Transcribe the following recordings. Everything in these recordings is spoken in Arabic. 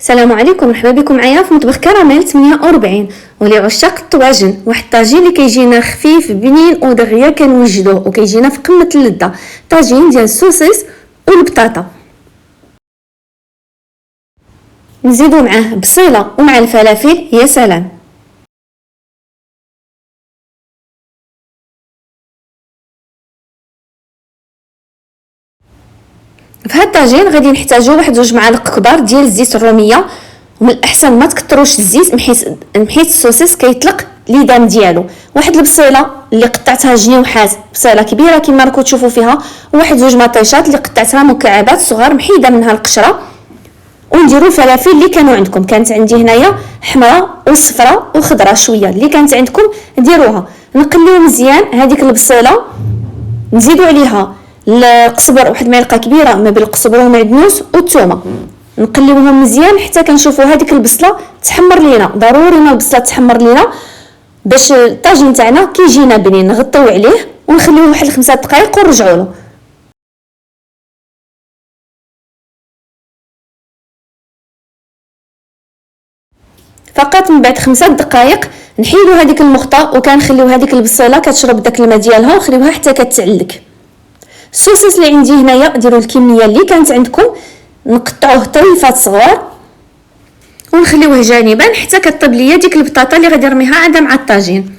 السلام عليكم، مرحبا بكم معايا في مطبخ كراميل 48. ولعشاق الطواجن، واحد الطاجين اللي كيجينا خفيف بنين ودغيا كنوجدوه وكيجينا في قمه اللذه. طاجين ديال السوسيس والبطاطا، نزيدو معاه بصيله ومع الفلافل، يا سلام. في هاد الطاجين غادي نحتاجو واحد 2 معالق كبار ديال الزيت الروميه، ومن الاحسن ما تكثروش الزيت حيت السوسيس كيطلق ليدام ديالو. واحد البصيله اللي قطعتها جنيوحات، بصيله كبيره كما راكم تشوفوا فيها، وواحد 2 مطيشات اللي قطعتها مكعبات صغار محيده منها القشره. ونديروا الفلافل اللي كانوا عندكم، كانت عندي هنايا حمراء وصفراء وخضراء شويه، اللي كانت عندكم ديروها. نقليو مزيان هذيك البصيله، نزيدوا عليها القزبر، واحد المعلقه كبيره ما بين القزبر والمعدنوس والثومه، نقليوهم مزيان حتى كنشوفوا هذيك البصله تحمر لينا. ضروري ما البصله تحمر لينا باش الطاجين تاعنا كيجينا بنين. نغطيو عليه ونخليوه واحد 5 دقائق ونرجعوا له. فقط من بعد 5 دقائق نحيدوا هذيك المخطه وكنخليو هذيك البصله كتشرب داك الماء ديالها ونخليوها حتى كتعلك. السوسيس اللي عندي هنايا ديروا الكميه اللي كانت عندكم، نقطعوه طريفات صغار ونخليوه جانبا حتى كطيب ليا ديك البطاطا اللي غادي نرميها عاده مع الطاجين.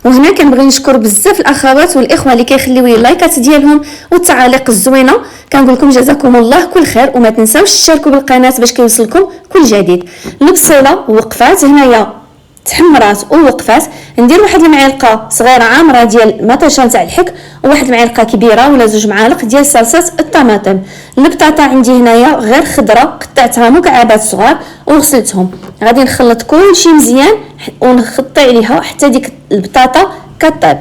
وهنا كنبغي نشكر بزاف الاخوات والاخوه اللي كيخليو لي اللايكات ديالهم والتعاليق الزوينه، كنقول لكم جزاكم الله كل خير. وما تنساوش تشاركوا بالقناه باش كيوصلكم كل جديد. البصيله وقفات هنايا تحمرات ووقفات، ندير واحد المعلقه صغيره عامره ديال مطيشه تاع الحك، وواحد المعلقه كبيره ولا 2 معالق ديال صلصه الطماطم. البطاطا عندي هنايا غير خضره، قطعتها مكعبات صغار وغسلتهم. غادي نخلط كلشي مزيان ونغطي عليها حتى ديك البطاطا كطيب.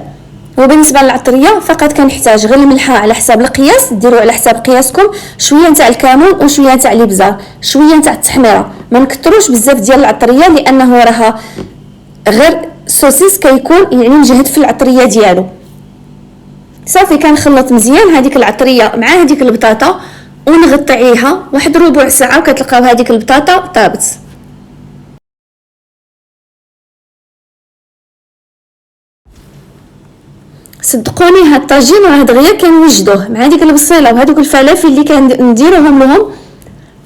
وبالنسبه للعطريه فقط كنحتاج غير الملحه على حساب القياس، ديروا على حساب قياسكم، شويه نتاع الكمون وشويه نتاع الابزار، شويه نتاع التحميره. ما نكثروش بزاف ديال العطريه لانه راها غير السوسيس كيكون يعني مجهد في العطريه ديالو. صافي كنخلط مزيان هذيك العطريه مع هذيك البطاطا ونغطي عليها واحد ربع ساعه وكتلقاو هذيك البطاطا طابت. صدقوني هاد الطاجين راه دغيا كنوجدوه مع ديك البصيله وهذوك الفلافل اللي كنديروهم لهم.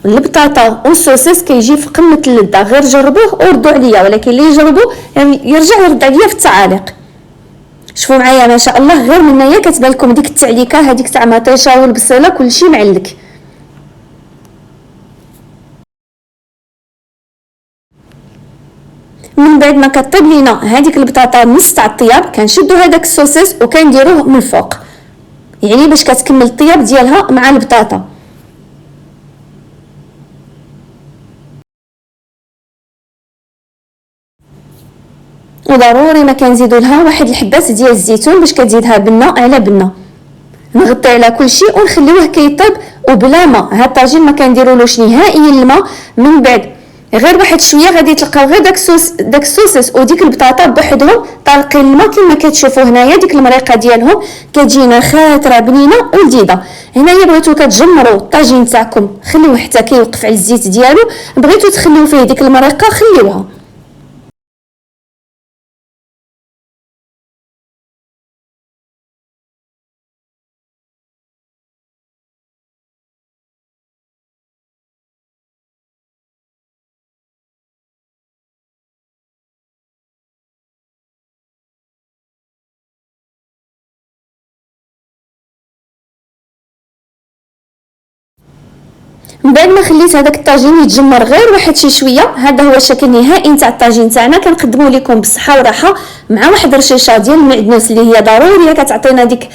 البطاطا والسوسيس كيجي في قمه اللذه، غير جربوه وردوا عليا، ولكن اللي يجربوا يعني يرجع يرد عليا في التعاليق. شوفوا معايا ما شاء الله، غير من هنايا كتبان لكم ديك التعليكه هذيك تاع مطيشه والبصيله كلشي معلك. من بعد ما كطيب لينا هذيك البطاطا نص تاع الطياب، كنشدوا هذاك السوسيس وكنديروه من الفوق، يعني باش كتكمل الطياب ديالها مع البطاطا. وضروري ما كنزيدوا لها واحد الحبات ديال الزيتون باش كتزيدها بنه على بنه. نغطي على كل شيء ونخليوه كيطيب وبلا ما. هاد الطاجين ما كنديرولوش نهائيا الماء. من بعد غير واحد شويه غادي تلقاو غير داك السوسيس وديك البطاطا بوحدهم طالقين الماء كما كتشوفوا هنايا. ديك المريقه ديالهم كتجينا خاطره بنينه ولذيذه. هنايا بغيتو كتجمروا الطاجين تاعكم خليوه حتى كيوقف على الزيت ديالو، بغيتو تخليو فيه ديك المريقه خليوها. من بعد ما خليت هذاك الطاجين يتجمر غير واحد شي شويه، هذا هو الشكل النهائي نتاع الطاجين تاعنا. كنقدموا لكم بالصحه وراحه مع واحد رشيشه ديال المعدنوس اللي هي ضروريه كتعطينا ديك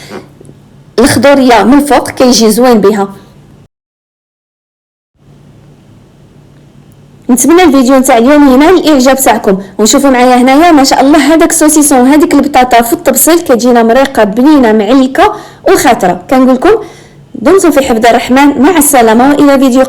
الخضوريه من فوق، كيجي زوين بها. نتمنى الفيديو نتاع اليوم ينال الاعجاب تاعكم. ونشوفوا معايا هنايا ما شاء الله هذاك السوسيسون وهذيك البطاطا في الطبسيل كتجينا مريقه بنينه معلكه وخاطره. كنقول لكم دمتم في حفظ الرحمن، مع السلامه والى فيديو